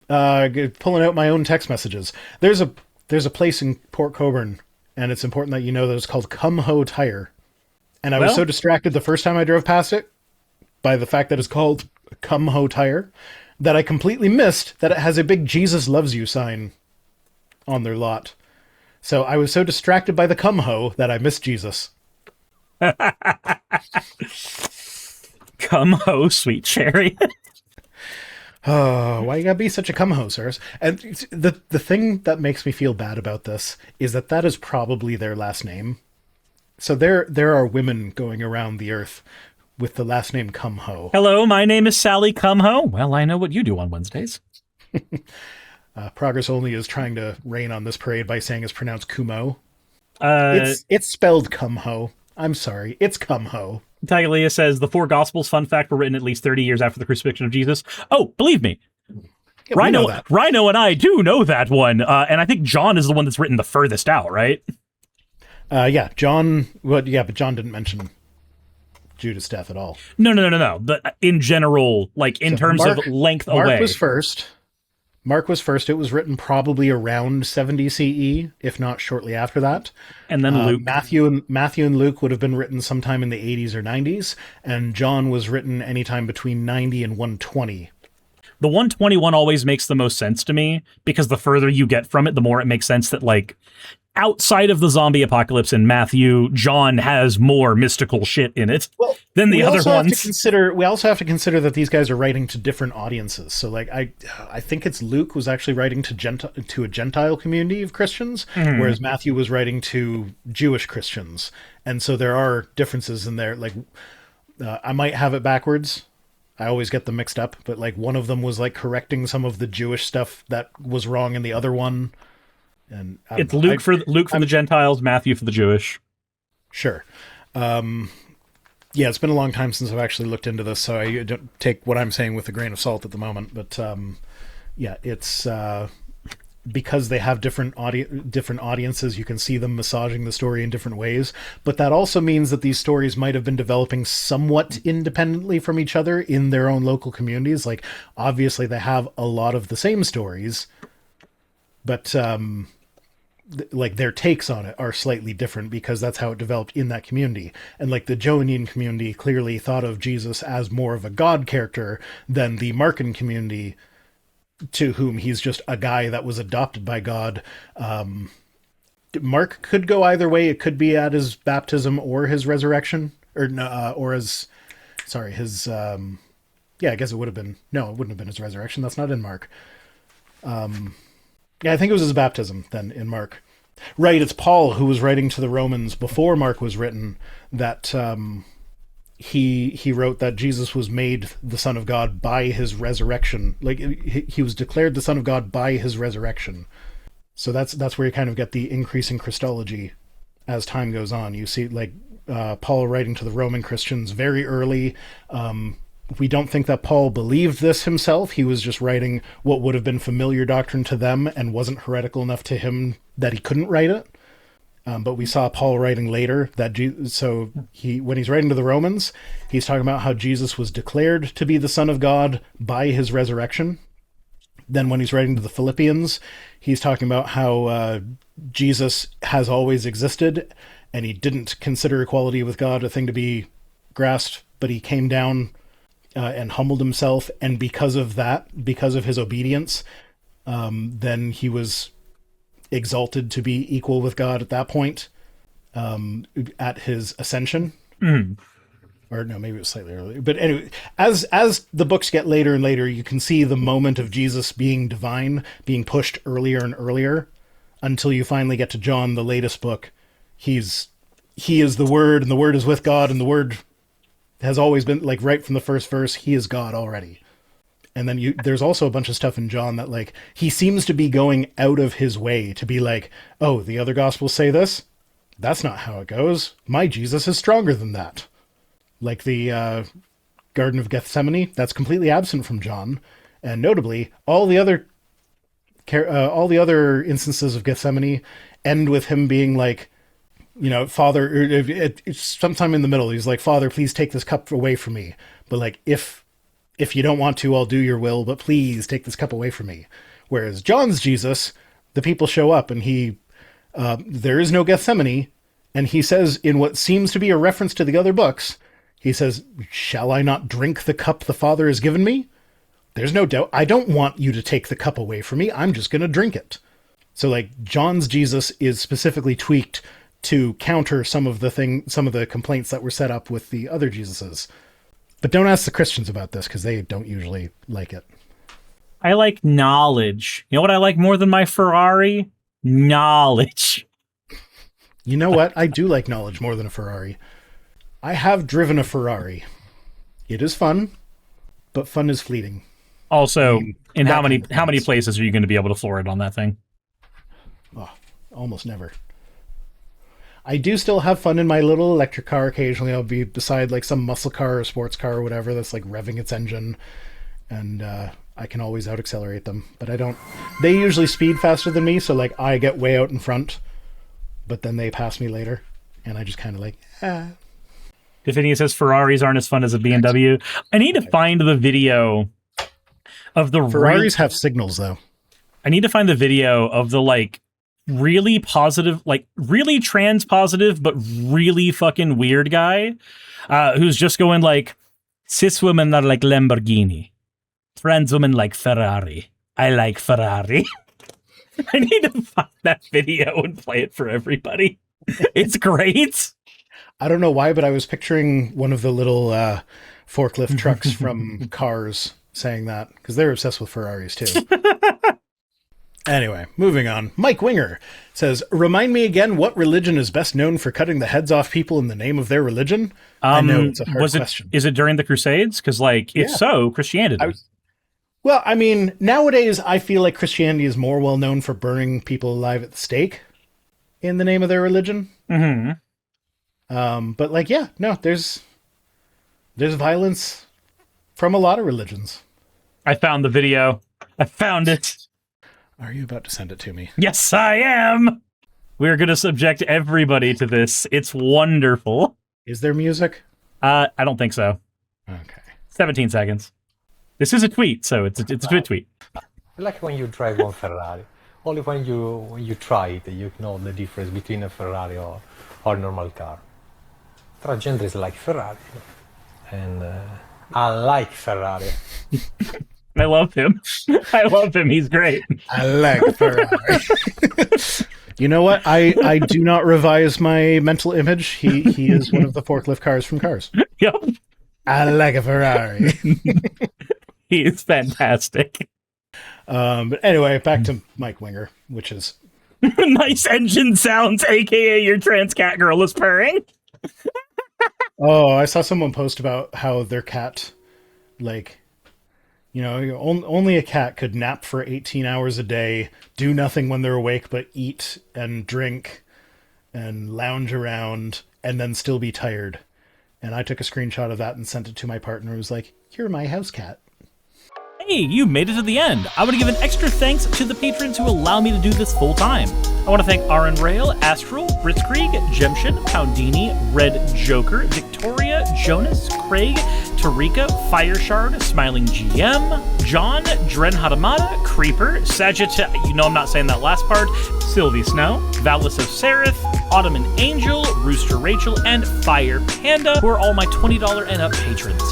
Pulling out my own text messages. There's a place in Port Coburn, and it's important that you know that it's called Kumho Tire. And I was so Well, distracted the first time I drove past it by the fact that it's called Kumho Tire that I completely missed that it has a big Jesus loves you sign on their lot. So I was so distracted by the Kumho that I missed Jesus. come ho, sweet cherry. Oh, why you gotta be such a Kumho, sirs? And the thing that makes me feel bad about this is that that is probably their last name. So there are women going around the earth with the last name Kumho. Hello, my name is Sally Come Ho. Well, I know what you do on Wednesdays. Progress Only is trying to rain on this parade by saying it's pronounced Kumo. Uh, It's spelled Kumho. I'm sorry, it's Kumho. Tagalia says the four Gospels, fun fact, were written at least 30 years after the crucifixion of Jesus. Oh, believe me. Yeah, we know Rhino, that. Rhino and I do know that one. And I think John is the one that's written the furthest out, right? Yeah, John. Well, yeah, but John didn't mention Judas' death at all. No. But in general, like in terms of length Mark away. was first. Mark was first. It was written probably around 70 CE, if not shortly after that. And then Luke. Matthew and Luke would have been written sometime in the 80s or 90s, and John was written anytime between 90 and 120. The 121 always makes the most sense to me because the further you get from it, the more it makes sense that, like, outside of the zombie apocalypse in Matthew, John has more mystical shit in it than the other ones. We also have to consider that these guys are writing to different audiences. So, like, I think it's Luke was actually writing to a Gentile community of Christians, whereas Matthew was writing to Jewish Christians, and so there are differences in there. Like, I might have it backwards. I always get them mixed up, but like one of them was like correcting some of the Jewish stuff that was wrong in the other one. And it's Luke for the Gentiles, Matthew for the Jewish. Sure. Yeah, it's been a long time since I've actually looked into this, so I don't take what I'm saying with a grain of salt at the moment. But yeah, it's because they have different audiences, you can see them massaging the story in different ways. But that also means that these stories might have been developing somewhat independently from each other in their own local communities. Like, obviously, they have a lot of the same stories, but like their takes on it are slightly different because that's how it developed in that community. And like the Joanian community clearly thought of Jesus as more of a God character than the Markan community, to whom he's just a guy that was adopted by God. Mark could go either way. It could be at his baptism or his resurrection, or his, sorry, his, yeah, I guess it would have been, no, it wouldn't have been his resurrection. That's not in Mark. Yeah, I think it was his baptism then in Mark. Right, it's Paul who was writing to the Romans before Mark was written that he wrote that Jesus was made the Son of God by his resurrection. Like, he was declared the Son of God by his resurrection. So that's where you kind of get the increase in Christology as time goes on. You see, like, Paul writing to the Roman Christians very early. We don't think that Paul believed this himself. He was just writing what would have been familiar doctrine to them and wasn't heretical enough to him that he couldn't write it. But we saw Paul writing later that when he's writing to the Romans, he's talking about how Jesus was declared to be the Son of God by his resurrection. Then when he's writing to the Philippians, he's talking about how Jesus has always existed and he didn't consider equality with God a thing to be grasped, but he came down and humbled himself, and because of that, because of his obedience, then he was exalted to be equal with God at that point, at his ascension. Or no, maybe it was slightly earlier. But anyway, as the books get later and later, you can see the moment of Jesus being divine being pushed earlier and earlier until you finally get to John, the latest book. He is the Word, and the Word is with God, and the Word has always been, like, right from the first verse, he is God already. And then there's also a bunch of stuff in John that, like, he seems to be going out of his way to be like, oh, the other Gospels say this? That's not how it goes. My Jesus is stronger than that. Like the Garden of Gethsemane, that's completely absent from John. And notably, all the other instances of Gethsemane end with him being like, you know, Father, it's sometime in the middle, he's like, Father, please take this cup away from me. But like, if if you don't want to, I'll do your will, but please take this cup away from me. Whereas John's Jesus, the people show up and there is no Gethsemane, and he says, in what seems to be a reference to the other books, he says, shall I not drink the cup the Father has given me? There's no doubt. I don't want you to take the cup away from me. I'm just going to drink it. So like John's Jesus is specifically tweaked to counter some of the complaints that were set up with the other Jesuses. But don't ask the Christians about this because they don't usually like it. I like knowledge. You know what I like more than my Ferrari? Knowledge. You know what? I do like knowledge more than a Ferrari. I have driven a Ferrari. It is fun, but fun is fleeting. Also, in how many places are you going to be able to floor it on that thing? Oh, almost never. I do still have fun in my little electric car. Occasionally I'll be beside like some muscle car or sports car or whatever that's like revving its engine, and I can always out accelerate them, but I don't. They usually speed faster than me, so like I get way out in front, but then they pass me later, and I just kind of like, Tiffany says Ferraris aren't as fun as a BMW. I need to find the video of the Ferraris have signals though. I need to find the video of the like really positive, like really trans positive, but really fucking weird guy who's just going like, cis women are like Lamborghini, trans women like Ferrari. I like Ferrari. I need to find that video and play it for everybody. It's great. I don't know why, but I was picturing one of the little forklift trucks from Cars saying that, because they're obsessed with Ferraris too. Anyway, moving on. Mike Winger says, remind me again what religion is best known for cutting the heads off people in the name of their religion? I know it's a hard question. Is it during the Crusades? Because, like, if so, Christianity. Well, I mean, nowadays I feel like Christianity is more well known for burning people alive at the stake in the name of their religion. Mm-hmm. But like, yeah, no, there's violence from a lot of religions. I found the video. I found it. Are you about to send it to me? Yes, I am. We're going to subject everybody to this. It's wonderful. Is there music? I don't think so. Okay. 17 seconds. This is a tweet, so it's a good tweet. Like when you drive one Ferrari. Only when you try it, you know the difference between a Ferrari or a normal car. Transgender is like Ferrari. And I like Ferrari. I love him. I love him. He's great. I like Ferrari. You know what? I do not revise my mental image. He is one of the forklift cars from Cars. Yep. I like a Ferrari. He is fantastic. But anyway, back to Mike Winger, which is nice engine sounds, aka your trans cat girl is purring. Oh, I saw someone post about how their cat, like, you know, only a cat could nap for 18 hours a day, do nothing when they're awake but eat and drink and lounge around and then still be tired. And I took a screenshot of that and sent it to my partner, who was like, you're my house cat. Hey, you made it to the end. I want to give an extra thanks to the patrons who allow me to do this full time. I want to thank Aaron Rail, Astral, Britzkrieg, Jemshin, Poundini, Red Joker, Victoria, Jonas, Craig, Tarika, Fireshard, Smiling GM, John, Dren Hadamada, Creeper, Sagitta, you know I'm not saying that last part, Sylvie Snow, Valis of Seraph, Ottoman Angel, Rooster Rachel, and Fire Panda, who are all my $20 and up patrons.